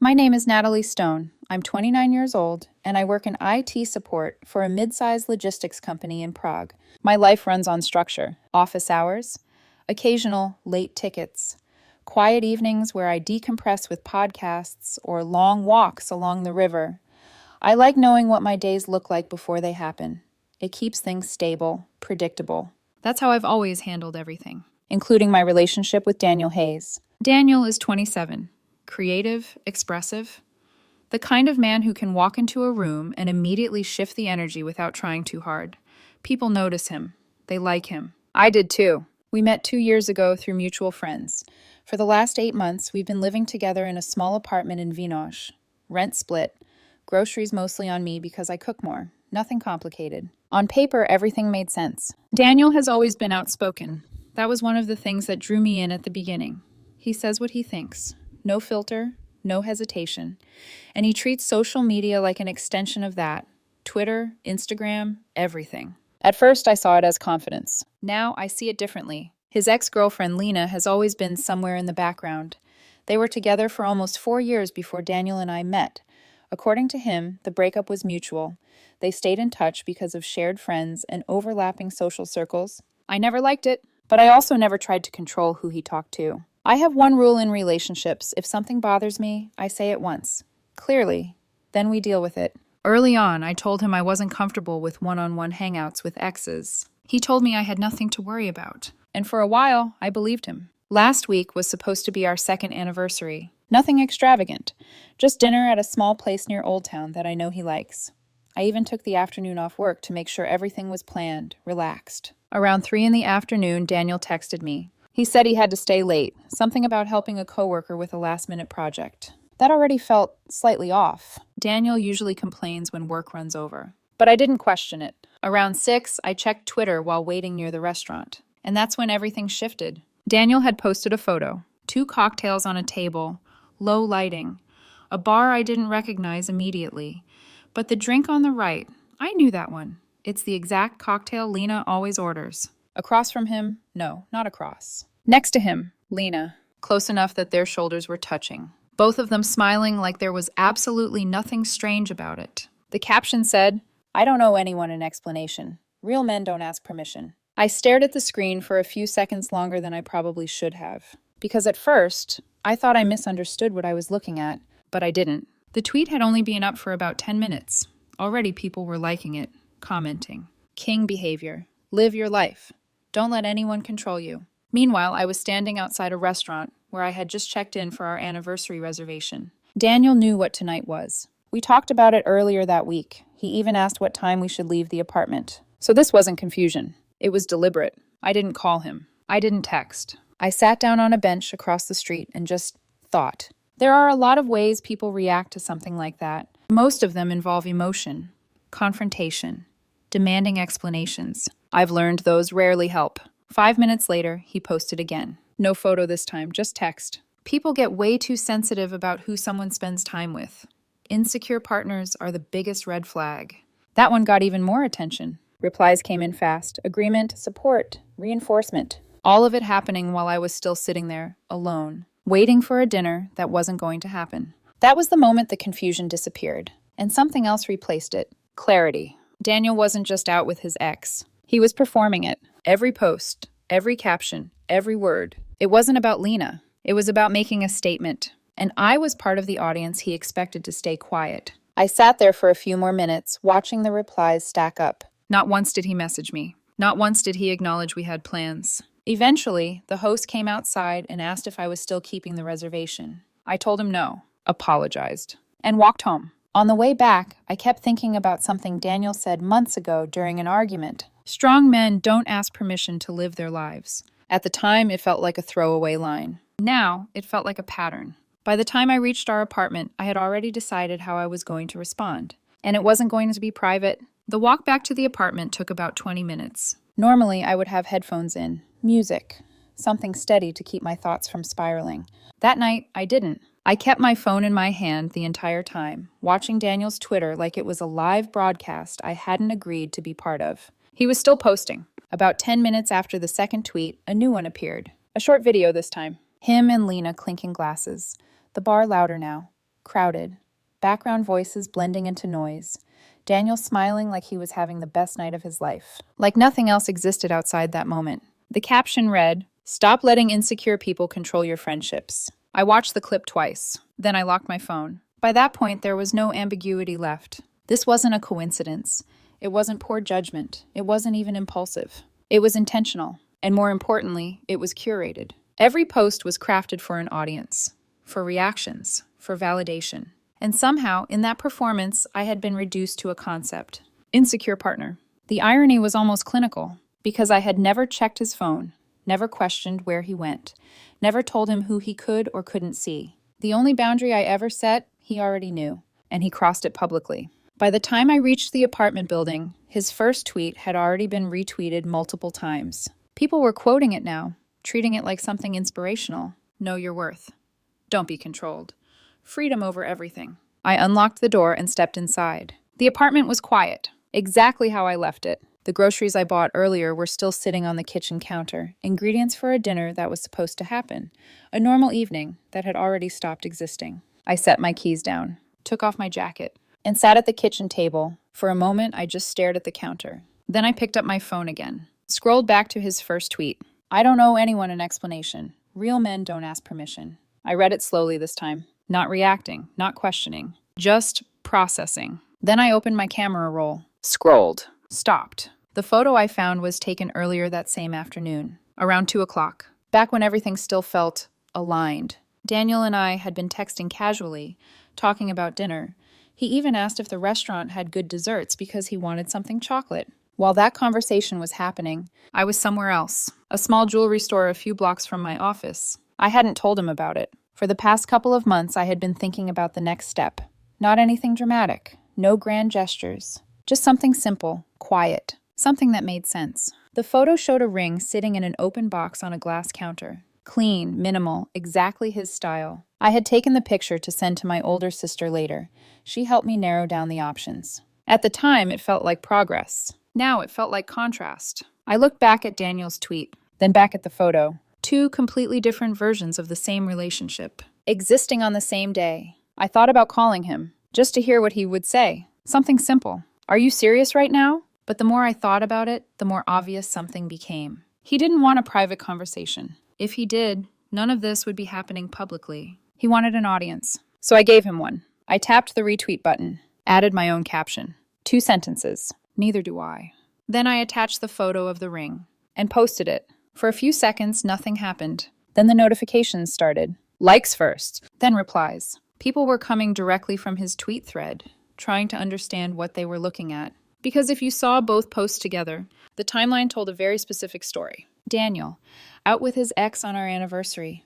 My name is Natalie Stone. I'm 29 years old, and I work in IT support for a mid-sized logistics company in Prague. My life runs on structure, office hours, occasional late tickets, quiet evenings where I decompress with podcasts or long walks along the river. I like knowing what my days look like before they happen. It keeps things stable, predictable. That's how I've always handled everything, including my relationship with Daniel Hayes. Daniel is 27, creative, expressive, the kind of man who can walk into a room and immediately shift the energy without trying too hard. People notice him. They like him. I did too. We met 2 years ago through mutual friends. For the last 8 months, we've been living together in a small apartment in Vinosh. Rent split. Groceries mostly on me because I cook more. Nothing complicated. On paper, everything made sense. Daniel has always been outspoken. That was one of the things that drew me in at the beginning. He says what he thinks. No filter, no hesitation. And he treats social media like an extension of that. Twitter, Instagram, everything. At first, I saw it as confidence. Now, I see it differently. His ex-girlfriend, Lena, has always been somewhere in the background. They were together for almost 4 years before Daniel and I met. According to him, the breakup was mutual. They stayed in touch because of shared friends and overlapping social circles. I never liked it, but I also never tried to control who he talked to. I have one rule in relationships. If something bothers me, I say it once. Clearly. Then we deal with it. Early on, I told him I wasn't comfortable with one-on-one hangouts with exes. He told me I had nothing to worry about. And for a while, I believed him. Last week was supposed to be our second anniversary. Nothing extravagant. Just dinner at a small place near Old Town that I know he likes. I even took the afternoon off work to make sure everything was planned, relaxed. Around 3 in the afternoon, Daniel texted me. He said he had to stay late, something about helping a coworker with a last-minute project. That already felt slightly off. Daniel usually complains when work runs over. But I didn't question it. Around 6, I checked Twitter while waiting near the restaurant. And that's when everything shifted. Daniel had posted a photo. 2 cocktails on a table, low lighting, a bar I didn't recognize immediately. But the drink on the right, I knew that one. It's the exact cocktail Lena always orders. Across from him, no, not across. Next to him, Lena, close enough that their shoulders were touching. Both of them smiling like there was absolutely nothing strange about it. The caption said, "I don't owe anyone an explanation. Real men don't ask permission." I stared at the screen for a few seconds longer than I probably should have. Because at first, I thought I misunderstood what I was looking at, but I didn't. The tweet had only been up for about 10 minutes. Already people were liking it, commenting. King behavior. Live your life. Don't let anyone control you. Meanwhile, I was standing outside a restaurant where I had just checked in for our anniversary reservation. Daniel knew what tonight was. We talked about it earlier that week. He even asked what time we should leave the apartment. So this wasn't confusion. It was deliberate. I didn't call him. I didn't text. I sat down on a bench across the street and just thought. There are a lot of ways people react to something like that. Most of them involve emotion, confrontation, demanding explanations. I've learned those rarely help. 5 minutes later, he posted again. No photo this time, just text. People get way too sensitive about who someone spends time with. Insecure partners are the biggest red flag. That one got even more attention. Replies came in fast. Agreement, support, reinforcement. All of it happening while I was still sitting there, alone, waiting for a dinner that wasn't going to happen. That was the moment the confusion disappeared, and something else replaced it. Clarity. Daniel wasn't just out with his ex. He was performing it. Every post, every caption, every word. It wasn't about Lena. It was about making a statement. And I was part of the audience he expected to stay quiet. I sat there for a few more minutes, watching the replies stack up. Not once did he message me. Not once did he acknowledge we had plans. Eventually, the host came outside and asked if I was still keeping the reservation. I told him no, apologized, and walked home. On the way back, I kept thinking about something Daniel said months ago during an argument. Strong men don't ask permission to live their lives. At the time, it felt like a throwaway line. Now, it felt like a pattern. By the time I reached our apartment, I had already decided how I was going to respond. And it wasn't going to be private. The walk back to the apartment took about 20 minutes. Normally, I would have headphones in, music, something steady to keep my thoughts from spiraling. That night, I didn't. I kept my phone in my hand the entire time, watching Daniel's Twitter like it was a live broadcast I hadn't agreed to be part of. He was still posting. About 10 minutes after the second tweet, a new one appeared. A short video this time. Him and Lena clinking glasses. The bar louder now. crowded, background voices blending into noise. Daniel smiling like he was having the best night of his life. Like nothing else existed outside that moment. The caption read, "Stop letting insecure people control your friendships." I watched the clip twice. Then I locked my phone. By that point, there was no ambiguity left. This wasn't a coincidence. It wasn't poor judgment. It wasn't even impulsive. It was intentional. And more importantly, it was curated. Every post was crafted for an audience, for reactions, for validation. And somehow, in that performance, I had been reduced to a concept. Insecure partner. The irony was almost clinical, because I had never checked his phone, never questioned where he went, never told him who he could or couldn't see. The only boundary I ever set, he already knew, and he crossed it publicly. By the time I reached the apartment building, his first tweet had already been retweeted multiple times. People were quoting it now, treating it like something inspirational. Know your worth. Don't be controlled. Freedom over everything. I unlocked the door and stepped inside. The apartment was quiet, exactly how I left it. The groceries I bought earlier were still sitting on the kitchen counter, ingredients for a dinner that was supposed to happen, a normal evening that had already stopped existing. I set my keys down, took off my jacket, and sat at the kitchen table. For a moment, I just stared at the counter. Then I picked up my phone again, scrolled back to his first tweet. "I don't owe anyone an explanation. Real men don't ask permission." I read it slowly this time, not reacting, not questioning, just processing. Then I opened my camera roll, scrolled, stopped. The photo I found was taken earlier that same afternoon, around 2 o'clock, back when everything still felt aligned. Daniel and I had been texting casually, talking about dinner. He even asked if the restaurant had good desserts because he wanted something chocolate. While that conversation was happening, I was somewhere else, a small jewelry store a few blocks from my office. I hadn't told him about it. For the past couple of months, I had been thinking about the next step. Not anything dramatic, no grand gestures, just something simple, quiet, something that made sense. The photo showed a ring sitting in an open box on a glass counter. Clean, minimal, exactly his style. I had taken the picture to send to my older sister later. She helped me narrow down the options. At the time, it felt like progress. Now it felt like contrast. I looked back at Daniel's tweet, then back at the photo. Two completely different versions of the same relationship, existing on the same day. I thought about calling him, just to hear what he would say. Something simple. "Are you serious right now?" But the more I thought about it, the more obvious something became. He didn't want a private conversation. If he did, none of this would be happening publicly. He wanted an audience. So I gave him one. I tapped the retweet button, added my own caption. 2 sentences. Neither do I. Then I attached the photo of the ring and posted it. For a few seconds, nothing happened. Then the notifications started. Likes first, then replies. People were coming directly from his tweet thread, trying to understand what they were looking at. Because if you saw both posts together, the timeline told a very specific story. Daniel, out with his ex on our anniversary,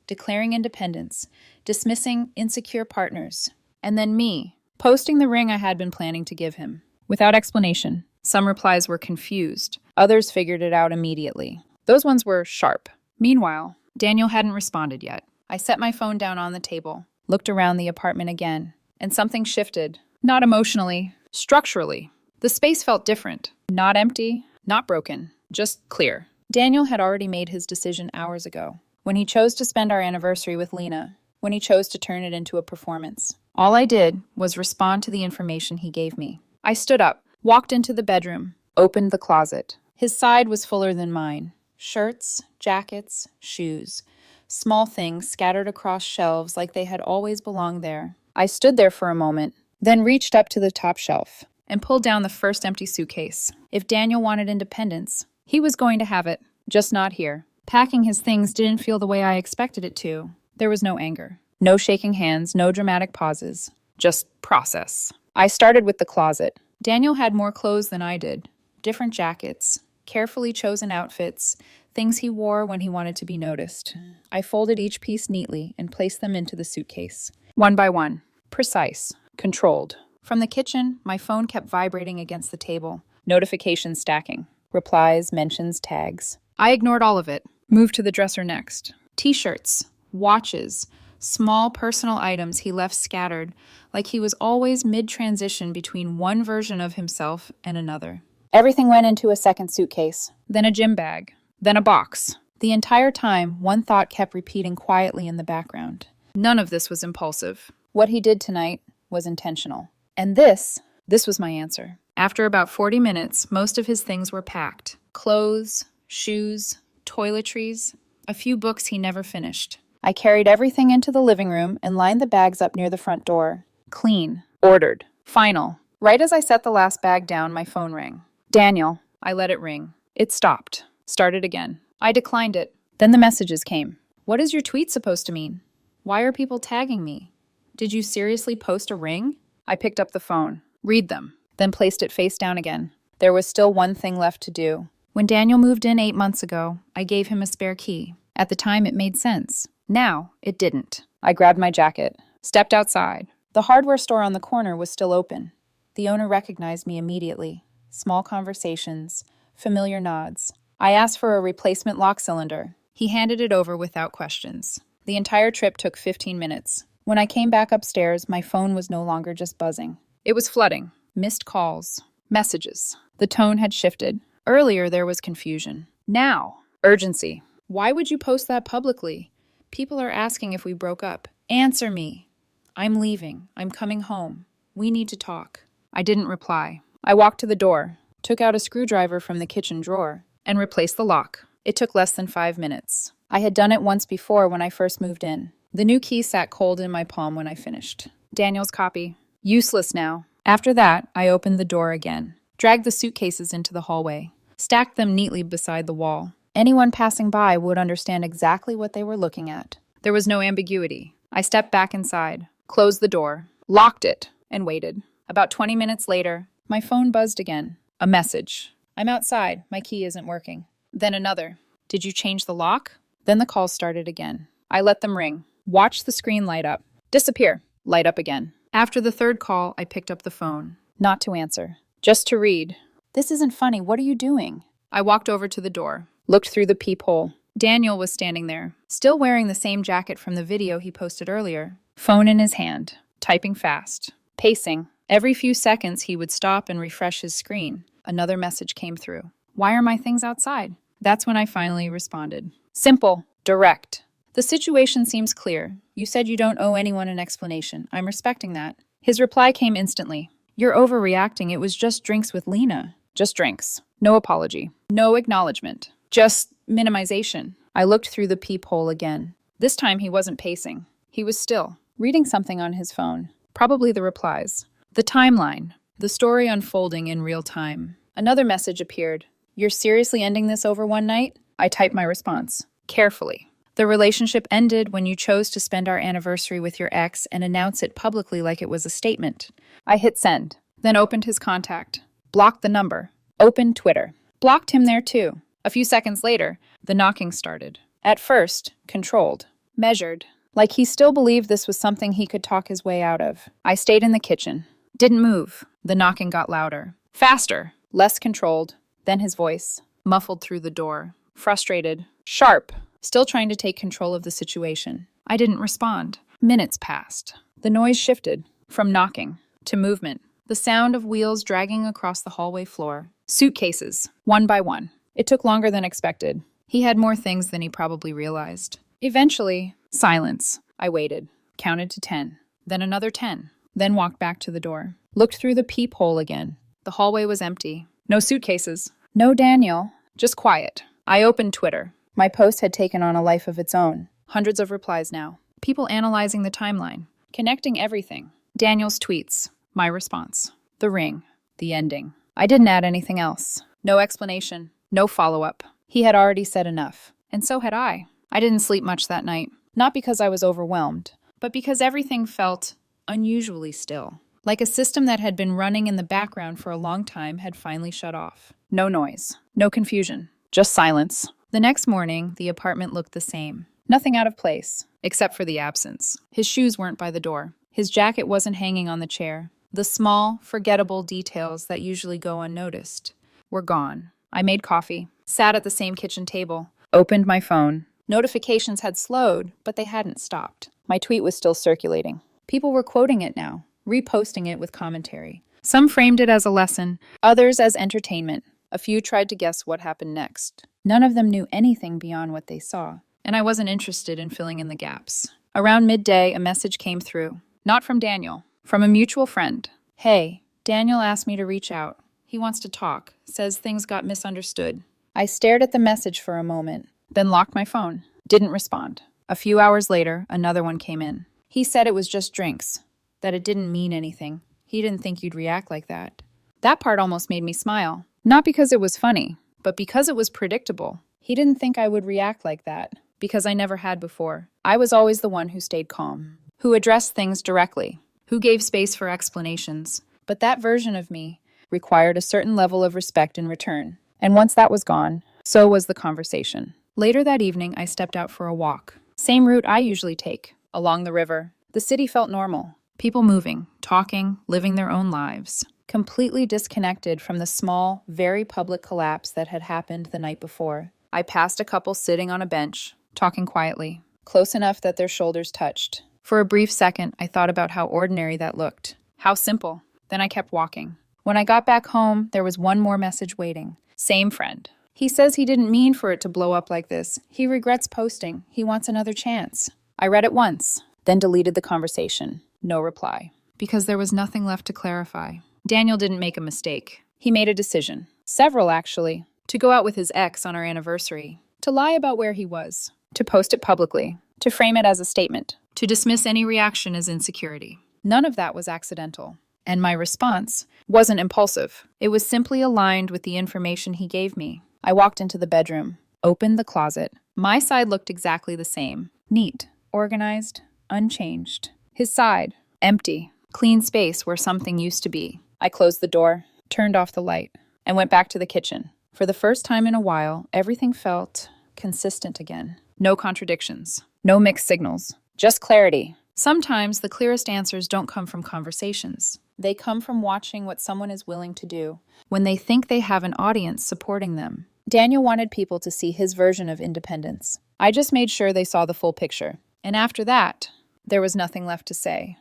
declaring independence, dismissing insecure partners. And then me, posting the ring I had been planning to give him. Without explanation. Some replies were confused. Others figured it out immediately. Those ones were sharp. Meanwhile, Daniel hadn't responded yet. I set my phone down on the table, looked around the apartment again, and something shifted. Not emotionally, structurally. The space felt different. Not empty, not broken, just clear. Daniel had already made his decision hours ago, when he chose to spend our anniversary with Lena, when he chose to turn it into a performance. All I did was respond to the information he gave me. I stood up, walked into the bedroom, opened the closet. His side was fuller than mine. Shirts, jackets, shoes. Small things scattered across shelves like they had always belonged there. I stood there for a moment, then reached up to the top shelf and pulled down the first empty suitcase. If Daniel wanted independence, he was going to have it, just not here. Packing his things didn't feel the way I expected it to. There was no anger, no shaking hands, no dramatic pauses, just process. I started with the closet. Daniel had more clothes than I did. Different jackets, carefully chosen outfits, things he wore when he wanted to be noticed. I folded each piece neatly and placed them into the suitcase. One by one. Precise. Controlled. From the kitchen, my phone kept vibrating against the table. Notifications stacking. Replies, mentions, tags. I ignored all of it. Moved to the dresser next. T-shirts, watches, small personal items he left scattered, like he was always mid-transition between one version of himself and another. Everything went into a second suitcase, then a gym bag, then a box. The entire time, one thought kept repeating quietly in the background. None of this was impulsive. What he did tonight was intentional. And this was my answer. After about 40 minutes, most of his things were packed. Clothes, shoes, toiletries, a few books he never finished. I carried everything into the living room and lined the bags up near the front door. Clean. Ordered. Final. Right as I set the last bag down, my phone rang. Daniel. I let it ring. It stopped. Started again. I declined it. Then the messages came. What is your tweet supposed to mean? Why are people tagging me? Did you seriously post a ring? I picked up the phone. Read them. Then placed it face down again. There was still one thing left to do. When Daniel moved in 8 months ago, I gave him a spare key. At the time, it made sense. Now, it didn't. I grabbed my jacket, stepped outside. The hardware store on the corner was still open. The owner recognized me immediately. Small conversations, familiar nods. I asked for a replacement lock cylinder. He handed it over without questions. The entire trip took 15 minutes. When I came back upstairs, my phone was no longer just buzzing. It was flooding. Missed calls. Messages. The tone had shifted. Earlier, there was confusion. Now, urgency. Why would you post that publicly? People are asking if we broke up. Answer me. I'm leaving. I'm coming home. We need to talk. I didn't reply. I walked to the door, took out a screwdriver from the kitchen drawer, and replaced the lock. It took less than 5 minutes. I had done it once before when I first moved in. The new key sat cold in my palm when I finished. Daniel's copy. Useless now. After that, I opened the door again, dragged the suitcases into the hallway, stacked them neatly beside the wall. Anyone passing by would understand exactly what they were looking at. There was no ambiguity. I stepped back inside, closed the door, locked it, and waited. About 20 minutes later, my phone buzzed again. A message. I'm outside. My key isn't working. Then another. Did you change the lock? Then the calls started again. I let them ring. Watched the screen light up. Disappear. Light up again. After the third call, I picked up the phone. Not to answer. Just to read. This isn't funny. What are you doing? I walked over to the door. Looked through the peephole. Daniel was standing there, still wearing the same jacket from the video he posted earlier. Phone in his hand. Typing fast. Pacing. Every few seconds, he would stop and refresh his screen. Another message came through. Why are my things outside? That's when I finally responded. Simple. Direct. The situation seems clear. You said you don't owe anyone an explanation. I'm respecting that. His reply came instantly. You're overreacting. It was just drinks with Lena. Just drinks. No apology. No acknowledgement. Just minimization. I looked through the peephole again. This time he wasn't pacing. He was still, reading something on his phone. Probably the replies. The timeline. The story unfolding in real time. Another message appeared. You're seriously ending this over one night? I typed my response. Carefully. The relationship ended when you chose to spend our anniversary with your ex and announce it publicly like it was a statement. I hit send, then opened his contact. Blocked the number. Opened Twitter. Blocked him there too. A few seconds later, the knocking started. At first, controlled. Measured. Like he still believed this was something he could talk his way out of. I stayed in the kitchen. Didn't move. The knocking got louder. Faster. Less controlled. Then his voice, muffled through the door. Frustrated. Sharp. Still trying to take control of the situation. I didn't respond. Minutes passed. The noise shifted. From knocking to movement. The sound of wheels dragging across the hallway floor. Suitcases. One by one. It took longer than expected. He had more things than he probably realized. Eventually, silence. I waited. Counted to 10. Then another 10. Then walked back to the door. Looked through the peephole again. The hallway was empty. No suitcases. No Daniel. Just quiet. I opened Twitter. My post had taken on a life of its own. Hundreds of replies now. People analyzing the timeline. Connecting everything. Daniel's tweets. My response. The ring. The ending. I didn't add anything else. No explanation. No follow-up. He had already said enough. And so had I. I didn't sleep much that night. Not because I was overwhelmed, but because everything felt unusually still. Like a system that had been running in the background for a long time had finally shut off. No noise. No confusion. Just silence. The next morning, the apartment looked the same. Nothing out of place, except for the absence. His shoes weren't by the door. His jacket wasn't hanging on the chair. The small, forgettable details that usually go unnoticed were gone. I made coffee, sat at the same kitchen table, opened my phone. Notifications had slowed, but they hadn't stopped. My tweet was still circulating. People were quoting it now, reposting it with commentary. Some framed it as a lesson, others as entertainment. A few tried to guess what happened next. None of them knew anything beyond what they saw, and I wasn't interested in filling in the gaps. Around midday, a message came through. Not from Daniel, from a mutual friend. Hey, Daniel asked me to reach out. He wants to talk, says things got misunderstood. I stared at the message for a moment, then locked my phone. Didn't respond. A few hours later, another one came in. He said it was just drinks, that it didn't mean anything. He didn't think you'd react like that. That part almost made me smile. Not because it was funny, but because it was predictable. He didn't think I would react like that, because I never had before. I was always the one who stayed calm, who addressed things directly, who gave space for explanations. But that version of me required a certain level of respect in return. And once that was gone, so was the conversation. Later that evening, I stepped out for a walk. Same route I usually take, along the river. The city felt normal. People moving, talking, living their own lives. Completely disconnected from the small, very public collapse that had happened the night before. I passed a couple sitting on a bench, talking quietly, close enough that their shoulders touched. For a brief second, I thought about how ordinary that looked. How simple. Then I kept walking. When I got back home, there was one more message waiting. Same friend. He says he didn't mean for it to blow up like this. He regrets posting. He wants another chance. I read it once, then deleted the conversation. No reply. Because there was nothing left to clarify. Daniel didn't make a mistake. He made a decision. Several, actually. To go out with his ex on our anniversary. To lie about where he was. To post it publicly. To frame it as a statement. To dismiss any reaction as insecurity. None of that was accidental. And my response wasn't impulsive. It was simply aligned with the information he gave me. I walked into the bedroom, opened the closet. My side looked exactly the same. Neat, organized, unchanged. His side, empty, clean space where something used to be. I closed the door, turned off the light, and went back to the kitchen. For the first time in a while, everything felt consistent again. No contradictions, no mixed signals, just clarity. Sometimes the clearest answers don't come from conversations. They come from watching what someone is willing to do when they think they have an audience supporting them. Daniel wanted people to see his version of independence. I just made sure they saw the full picture. And after that, there was nothing left to say.